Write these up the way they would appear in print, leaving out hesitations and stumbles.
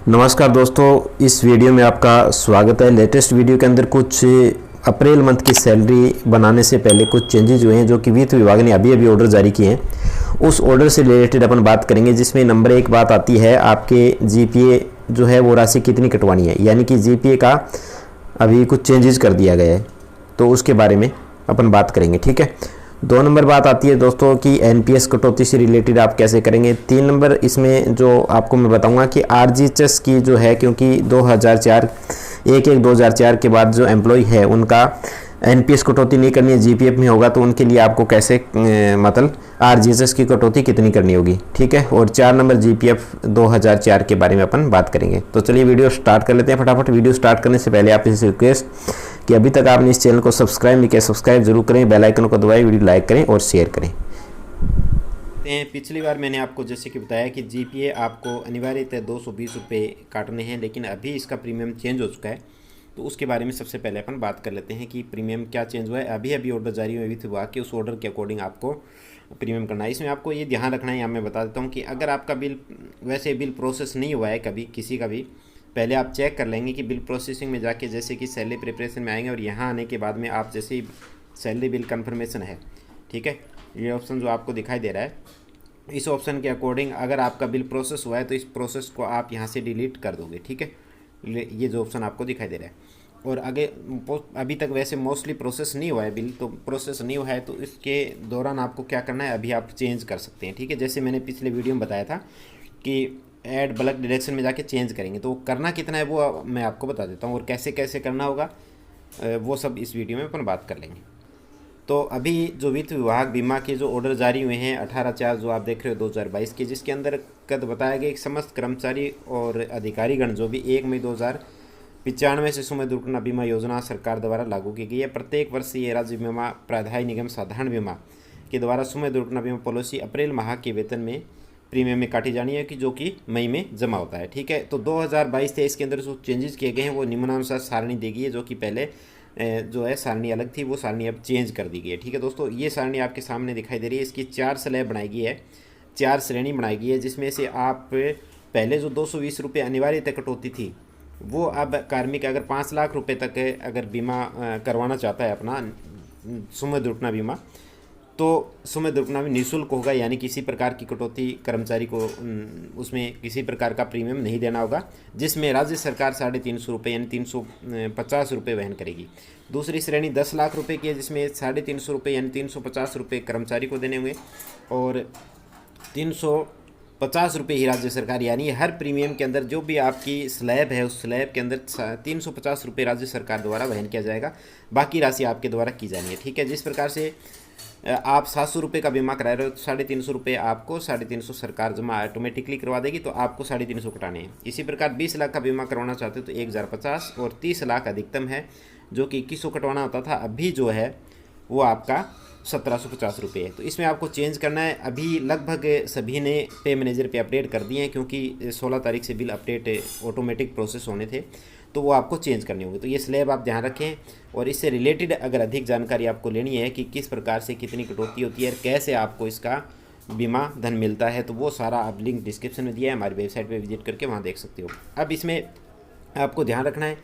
नमस्कार दोस्तों, इस वीडियो में आपका स्वागत है। लेटेस्ट वीडियो के अंदर कुछ अप्रैल मंथ की सैलरी बनाने से पहले कुछ चेंजेस हुए हैं जो कि वित्त विभाग ने अभी अभी ऑर्डर जारी किए हैं। उस ऑर्डर से रिलेटेड अपन बात करेंगे, जिसमें नंबर एक बात आती है आपके जीपीए जो है वो राशि कितनी कटवानी है, यानी कि जीपीए का अभी कुछ चेंजेस कर दिया गया है, तो उसके बारे में अपन बात करेंगे। ठीक है। 2 नंबर बात आती है दोस्तों कि एनपीएस कटौती से रिलेटेड आप कैसे करेंगे। 3 नंबर इसमें जो आपको मैं बताऊंगा कि आरजीएचएस की जो है, क्योंकि 2004 के बाद जो एम्प्लॉय है उनका एनपीएस कटौती नहीं करनी है, जीपीएफ में होगा, तो उनके लिए आपको कैसे मतलब आरजीएचएस की कटौती कितनी करनी होगी। ठीक है। और 4 नंबर जीपीएफ 2004 के बारे में अपन बात करेंगे। तो चलिए वीडियो स्टार्ट कर लेते हैं फटाफट। वीडियो स्टार्ट करने से पहले आप इसे रिक्वेस्ट कि अभी तक आपने इस चैनल को सब्सक्राइब नहीं किया, सब्सक्राइब जरूर करें, बेल आइकन को दबाएं, वीडियो लाइक करें और शेयर करें। पिछली बार मैंने आपको जैसे कि बताया कि जीपीए आपको अनिवार्यतः 220 रुपये काटने हैं, लेकिन अभी इसका प्रीमियम चेंज हो चुका है, तो उसके बारे में सबसे पहले अपन बात कर लेते हैं कि प्रीमियम क्या चेंज हुआ है। अभी अभी ऑर्डर जारी हुआ वित्त विभाग के, उस ऑर्डर के अकॉर्डिंग आपको प्रीमियम करना है। इसमें आपको ये ध्यान रखना है, यहाँ मैं बता देता हूँ कि अगर आपका बिल वैसे बिल प्रोसेस नहीं हुआ है कभी किसी का भी, पहले आप चेक कर लेंगे कि बिल प्रोसेसिंग में जाके जैसे कि सैलरी प्रिपरेशन में आएंगे, और यहाँ आने के बाद में आप जैसे ही सैलरी बिल कन्फर्मेशन है, ठीक है, ये ऑप्शन जो आपको दिखाई दे रहा है, इस ऑप्शन के अकॉर्डिंग अगर आपका बिल प्रोसेस हुआ है तो इस प्रोसेस को आप यहाँ से डिलीट कर दोगे। ठीक है, ये जो ऑप्शन आपको दिखाई दे रहा है। और आगे अभी तक वैसे मोस्टली प्रोसेस नहीं हुआ है बिल, तो प्रोसेस नहीं हुआ है तो इसके दौरान आपको क्या करना है, अभी आप चेंज कर सकते हैं। ठीक है, जैसे मैंने पिछले वीडियो में बताया था कि ऐड बल्क डिडक्शन में जाके चेंज करेंगे, तो करना कितना है वो मैं आपको बता देता हूँ, और कैसे कैसे करना होगा वो सब इस वीडियो में अपन बात कर लेंगे। तो अभी जो वित्त विभाग बीमा के जो ऑर्डर जारी हुए हैं 18/4 जो आप देख रहे हो 2022 के, जिसके अंदर कद बताया गया कि समस्त कर्मचारी और अधिकारीगण जो भी 1 मई 2095 से सुमय दुर्घटना बीमा योजना सरकार द्वारा लागू की गई है। प्रत्येक वर्ष ये राज्य बीमा प्राधिकरण निगम साधारण बीमा के द्वारा सुमय दुर्घटना बीमा पॉलिसी अप्रैल माह के वेतन में प्रीमियम में काटी जानी है, कि जो कि मई में जमा होता है। ठीक है, तो 2022-23 के अंदर जो चेंजेस किए गए हैं वो निम्नानुसार सारणी दी गई है, जो कि पहले जो है सारणी अलग थी, वो सारणी अब चेंज कर दी गई है। ठीक है दोस्तों, ये सारणी आपके सामने दिखाई दे रही है। इसकी 4 स्लैब बनाई गई है, 4 श्रेणी बनाई गई है, जिसमें से आप पहले जो 220 रुपये अनिवार्यतः कटौती थी, वो अब कार्मिक अगर 5 लाख रुपए तक अगर बीमा करवाना चाहता है अपना सुमय दुर्घटना बीमा, तो सुमय दुर्घटना में निःशुल्क होगा, यानी किसी प्रकार की कटौती कर्मचारी को उसमें किसी प्रकार का प्रीमियम नहीं देना होगा, जिसमें राज्य सरकार 350 रुपये यानी 350 रुपये वहन करेगी। दूसरी श्रेणी 10 लाख रुपए की है, जिसमें 350 रुपये यानी 350 रुपये कर्मचारी को देने होंगे, और 350 रुपये ही राज्य सरकार, यानी हर प्रीमियम के अंदर जो भी आपकी स्लैब है उस स्लैब के अंदर 350 रुपये राज्य सरकार द्वारा वहन किया जाएगा, बाकी राशि आपके द्वारा की जानी है। ठीक है, जिस प्रकार से आप 700 रुपये का बीमा करा रहे हो तो 350 रुपये आपको 350 सरकार जमा ऑटोमेटिकली करवा देगी, तो आपको 350 कटाने हैं। इसी प्रकार 20 लाख का बीमा करवाना चाहते हो तो 1050, और 30 लाख अधिकतम है जो कि 2100 कटवाना होता था, अभी जो है वो आपका 1750 रुपये है। तो इसमें आपको चेंज करना है। अभी लगभग सभी ने पे मैनेजर पे अपडेट कर दिए हैं, क्योंकि 16 तारीख से बिल अपडेट ऑटोमेटिक प्रोसेस होने थे, तो वो आपको चेंज करने होंगे। तो ये स्लैब आप ध्यान रखें, और इससे रिलेटेड अगर अधिक जानकारी आपको लेनी है कि किस प्रकार से कितनी कटौती होती है और कैसे आपको इसका बीमा धन मिलता है, तो वो सारा आप लिंक डिस्क्रिप्शन में दिया है, हमारी वेबसाइट पे विजिट करके वहाँ देख सकते हो। अब इसमें आपको ध्यान रखना है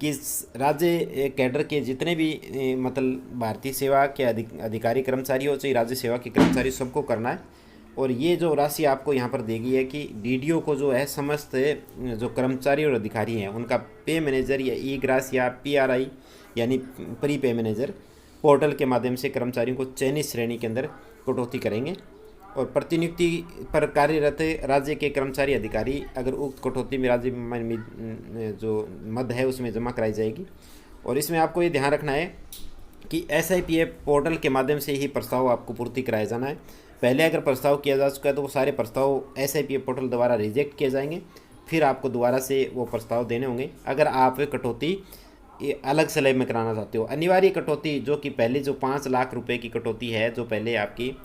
कि राज्य कैडर के जितने भी मतलब भारतीय सेवा के अधिकारी कर्मचारी हो, चाहे राज्य सेवा के कर्मचारी, सबको करना है। और ये जो राशि आपको यहाँ पर देगी है कि डीडीओ को जो है समस्त जो कर्मचारी और अधिकारी हैं उनका पे मैनेजर या ई ग्रास या पीआरआई यानी प्री पे मैनेजर पोर्टल के माध्यम से कर्मचारियों को चयनित श्रेणी के अंदर कटौती करेंगे, और प्रतिनियुक्ति पर कार्यरत राज्य के कर्मचारी अधिकारी अगर उक्त कटौती में राज्य में जो मद है उसमें जमा कराई जाएगी। और इसमें आपको ये ध्यान रखना है कि SIPF पोर्टल के माध्यम से ही प्रस्ताव आपको पूर्ति कराया जाना है। पहले अगर प्रस्ताव किया जा चुका है तो वो सारे प्रस्ताव SIPF पोर्टल द्वारा रिजेक्ट किए जाएंगे, फिर आपको दोबारा से वो प्रस्ताव देने होंगे। अगर आप कटौती अलग स्लैब में कराना चाहते हो, अनिवार्य कटौती जो कि पहले जो 5 लाख रुपए की कटौती है, जो पहले आपकी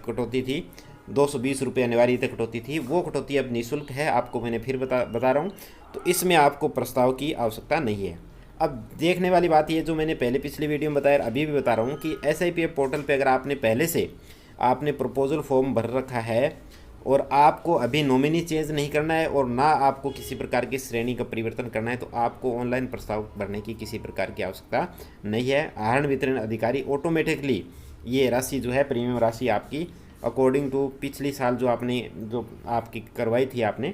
कटौती थी 220 रुपये अनिवार्य कटौती थी, वो कटौती अब निःशुल्क है, आपको मैंने फिर बता रहा हूँ। तो इसमें आपको प्रस्ताव की आवश्यकता नहीं है। अब देखने वाली बात ये जो मैंने पहले पिछली वीडियो में बताया, अभी भी बता रहा हूँ कि SIPF पोर्टल पे अगर आपने पहले से आपने प्रपोजल फॉर्म भर रखा है और आपको अभी नॉमिनी चेंज नहीं करना है और ना आपको किसी प्रकार की श्रेणी का परिवर्तन करना है, तो आपको ऑनलाइन प्रस्ताव भरने की किसी प्रकार की आवश्यकता नहीं है। आहरण वितरण अधिकारी ऑटोमेटिकली ये राशि जो है, प्रीमियम राशि आपकी अकॉर्डिंग टू पिछली साल जो आपकी करवाई थी आपने,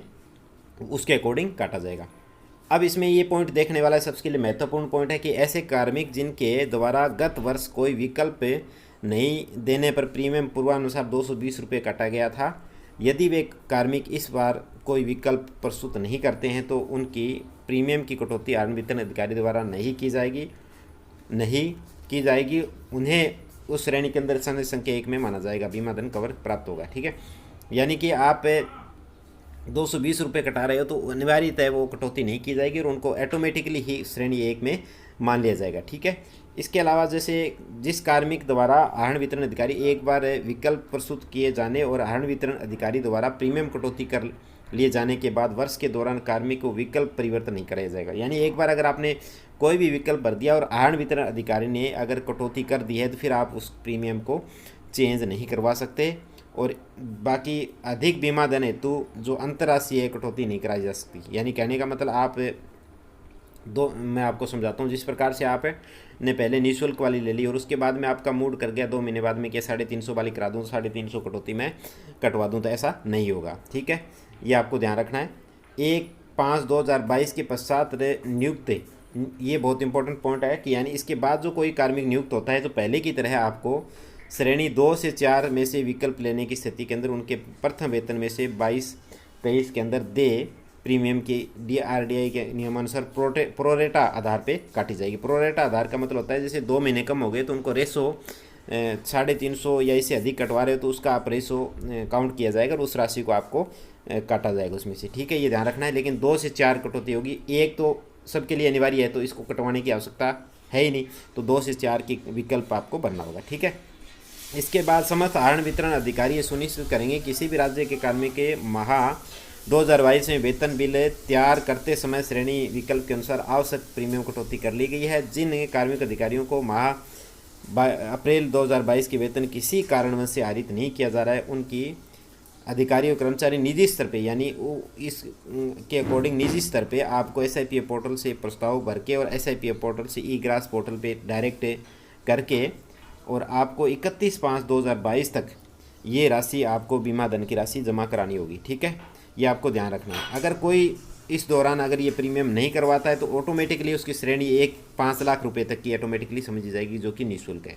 उसके अकॉर्डिंग काटा जाएगा। अब इसमें ये पॉइंट देखने वाला सबसे लिए महत्वपूर्ण पॉइंट है कि ऐसे कार्मिक जिनके द्वारा गत वर्ष कोई विकल्प नहीं देने पर प्रीमियम पूर्वानुसार 220 रुपये काटा गया था, यदि वे कार्मिक इस बार कोई विकल्प प्रस्तुत नहीं करते हैं तो उनकी प्रीमियम की कटौती आहरण वितरण अधिकारी द्वारा नहीं की जाएगी। उन्हें उस श्रेणी के अंदर संख्या 1 में माना जाएगा, बीमा धन कवर प्राप्त होगा। ठीक है, यानी कि आप 220 रुपये कटा रहे हो तो अनिवार्यतः वो कटौती नहीं की जाएगी और उनको ऑटोमेटिकली ही श्रेणी 1 में मान लिया जाएगा। ठीक है, इसके अलावा जैसे जिस कार्मिक द्वारा आहरण वितरण अधिकारी एक बार विकल्प प्रस्तुत किए जाने और आहरण वितरण अधिकारी द्वारा प्रीमियम कटौती कर लिए जाने के बाद वर्ष के दौरान कार्मिक को विकल्प परिवर्तन नहीं कराया जाएगा। यानी एक बार अगर आपने कोई भी विकल्प भर दिया और आहरण वितरण अधिकारी ने अगर कटौती कर दी है तो फिर आप उस प्रीमियम को चेंज नहीं करवा सकते और बाकी अधिक बीमा धन हेतु जो अंतर्राष्ट्रीय कटौती नहीं कराई जा सकती। यानी कहने का मतलब मैं आपको समझाता हूँ, जिस प्रकार से आपने पहले निःशुल्क वाली ले ली और उसके बाद में आपका मूड कर गया 2 महीने बाद में कि 350 वाली करा दूँ, 350 कटौती मैं कटवा दूँ, तो ऐसा नहीं होगा। ठीक है, ये आपको ध्यान रखना है। 1/5/2022 के पश्चात नियुक्त, ये बहुत इंपॉर्टेंट पॉइंट है कि यानी इसके बाद जो कोई कार्मिक नियुक्त होता है तो पहले की तरह आपको श्रेणी 2 से 4 में से विकल्प लेने की स्थिति के अंदर उनके प्रथम वेतन में से 22-23 के अंदर प्रीमियम की DRDI के नियमानुसार प्रोरेटा आधार पे काटी जाएगी। प्रोरेटा आधार का मतलब होता है जैसे 2 महीने कम हो गए तो उनको रेशो 350 या इससे अधिक कटवा रहे हो तो उसका आप रेशो काउंट किया जाएगा और उस राशि को आपको काटा जाएगा उसमें से। ठीक है, ये ध्यान रखना है। लेकिन 2 से 4 कटौती होगी, एक तो सबके लिए अनिवार्य है तो इसको कटवाने की आवश्यकता है ही नहीं, तो 2 से 4 की विकल्प आपको भरना होगा। ठीक है, इसके बाद समस्त आहरण वितरण अधिकारी ये सुनिश्चित करेंगे किसी भी राज्य के कार्मिक के माह 2022 में वेतन बिल तैयार करते समय श्रेणी विकल्प के अनुसार आवश्यक प्रीमियम कटौती कर ली गई है। जिन कार्मिक अधिकारियों को माह अप्रैल 2022 के वेतन किसी कारणवश से आहरित नहीं किया जा रहा है, उनकी अधिकारी और कर्मचारी निजी स्तर पे, यानी इस के अकॉर्डिंग निजी स्तर पे आपको SIPF पोर्टल से प्रस्ताव भर के और SIPF पोर्टल से ई-ग्रास पोर्टल पे डायरेक्ट करके और आपको 31/5/2022 तक ये राशि आपको बीमा धन की राशि जमा करानी होगी। ठीक है, ये आपको ध्यान रखना है। अगर कोई इस दौरान अगर ये प्रीमियम नहीं करवाता है तो ऑटोमेटिकली उसकी श्रेणी 5 लाख रुपए तक की ऑटोमेटिकली समझी जाएगी, जो कि निःशुल्क है।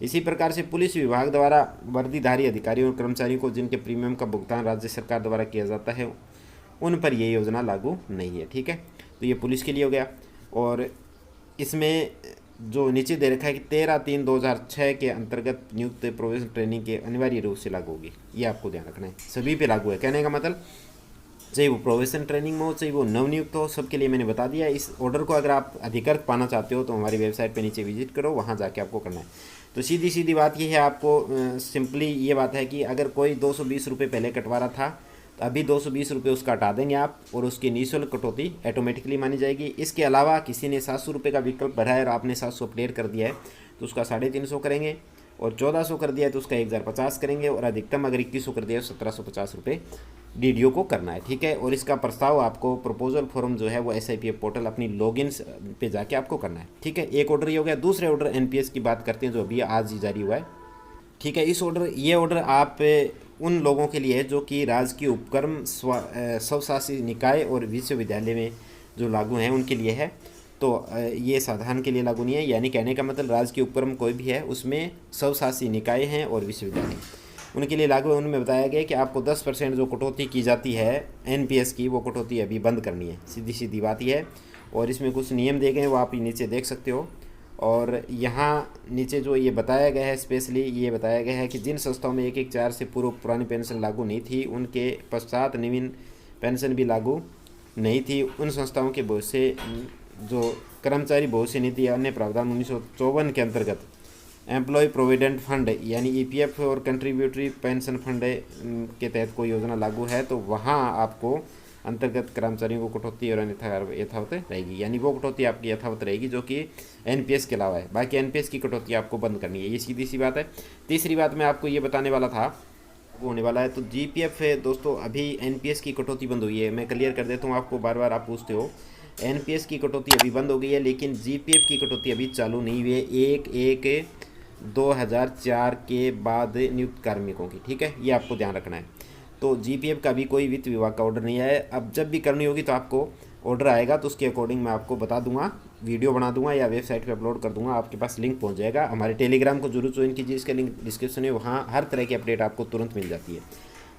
इसी प्रकार से पुलिस विभाग द्वारा वर्दीधारी अधिकारियों और कर्मचारियों को जिनके प्रीमियम का भुगतान राज्य सरकार द्वारा किया जाता है उन पर ये योजना लागू नहीं है। ठीक है, तो ये पुलिस के लिए हो गया। और इसमें जो नीचे दे रखा है कि 13/3/2006 के अंतर्गत नियुक्त प्रोफेशनल ट्रेनिंग के अनिवार्य रूप से लागू होगी, ये आपको ध्यान रखना है। सभी पे लागू है, कहने का मतलब चाहे वो प्रोफेशनल ट्रेनिंग में हो चाहे वो नवनियुक्त हो, सबके लिए मैंने बता दिया। इस ऑर्डर को अगर आप अधिकृत पाना चाहते हो तो हमारी वेबसाइट पे नीचे विजिट करो, वहाँ जाके आपको करना है। तो सीधी बात ये है, आपको सिंपली ये बात है कि अगर कोई 220 रुपये पहले कटवा रहा था तो अभी 220 रुपये उसका हटा देंगे आप और उसकी निःशुल्क कटौती ऑटोमेटिकली मानी जाएगी। इसके अलावा किसी ने 700 रुपये का विकल्प भरा है और आपने 700 अपडेट कर दिया है तो उसका 350 करेंगे और 1400 कर दिया है तो उसका 1050 करेंगे और अधिकतम अगर 2100 कर दिया है तो 1750 रुपये DDO को करना है। ठीक है, और इसका प्रस्ताव आपको प्रपोजल फॉर्म जो है वो SIPF पोर्टल अपनी लॉगिन पे जाके आपको करना है। ठीक है, एक ऑर्डर ये हो गया। दूसरे ऑर्डर NPS की बात करते हैं जो अभी आज ही जारी हुआ है। ठीक है, ये ऑर्डर आप उन लोगों के लिए है जो कि राजकीय उपक्रम स्वशासी निकाय और विश्वविद्यालय में जो लागू हैं उनके लिए है। तो ये साधारण के लिए लागू नहीं है, यानी कहने का मतलब राजकीय उपक्रम कोई भी है उसमें स्वशासी निकाय हैं और विश्वविद्यालय उनके लिए लागू है। उनमें बताया गया कि आपको 10% जो कटौती की जाती है NPS की, वो कटौती अभी बंद करनी है। सीधी बात ये है। और इसमें कुछ नियम दिए गए हैं वो आप नीचे देख सकते हो। और यहाँ नीचे जो ये बताया गया है स्पेशली ये बताया गया है कि जिन संस्थाओं में 1/1/4 से पूर्व पुरानी पेंशन लागू नहीं थी उनके पश्चात नवीन पेंशन भी लागू नहीं थी। उन संस्थाओं के बहुत से जो कर्मचारी भविष्य निधि अन्य प्रावधान 1954 के अंतर्गत एम्प्लॉय प्रोविडेंट फंड यानी EPF और कंट्रीब्यूटरी पेंशन फंड के तहत कोई योजना लागू है तो वहाँ आपको अंतर्गत कर्मचारियों को कटौती और यथावत रहेगी, यानी वो कटौती आपकी यथावत रहेगी जो कि NPS के अलावा है। बाकी NPS की कटौती आपको बंद करनी है, ये सीधी सी बात है। तीसरी बात मैं आपको ये बताने वाला था लागू होने वाला है। तो जीपीएफ है दोस्तों, अभी एनपीएस की कटौती बंद हुई है। मैं क्लियर कर देता हूँ आपको, बार बार आप पूछते हो। एनपीएस की कटौती अभी बंद हो गई है, लेकिन जीपीएफ की कटौती अभी चालू नहीं हुई है 1/1/2004 के बाद नियुक्त कार्मिकों की, ठीक है, ये आपको ध्यान रखना है। तो जीपीएफ का भी कोई वित्त विभाग का ऑर्डर नहीं आया है। अब जब भी करनी होगी तो आपको ऑर्डर आएगा तो उसके अकॉर्डिंग मैं आपको बता दूंगा, वीडियो बना दूंगा या वेबसाइट पे अपलोड कर दूंगा, आपके पास लिंक पहुंच जाएगा। हमारे टेलीग्राम को जरूर ज्वाइन कीजिए, इसका लिंक डिस्क्रिप्शन में, वहाँ हर तरह की अपडेट आपको तुरंत मिल जाती है।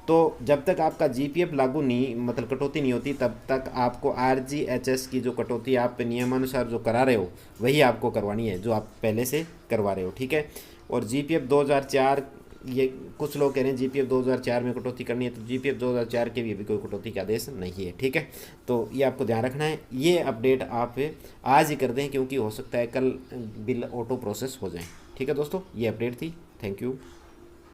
तो जब तक आपका जीपीएफ लागू नहीं, मतलब कटौती नहीं होती, तब तक आपको आरजीएचएस की जो कटौती आप नियमानुसार जो करा रहे हो वही आपको करवानी है, जो आप पहले से करवा रहे हो, ठीक है। और जीपीएफ 2004, ये कुछ लोग कह रहे हैं जीपीएफ 2004 में कटौती करनी है, तो जीपीएफ 2004 के भी अभी कोई कटौती का आदेश नहीं है, ठीक है। तो ये आपको ध्यान रखना है। ये अपडेट आप आज ही कर दें, क्योंकि हो सकता है कल बिल ऑटो प्रोसेस हो जाए, ठीक है दोस्तों। ये अपडेट थी। Thank you.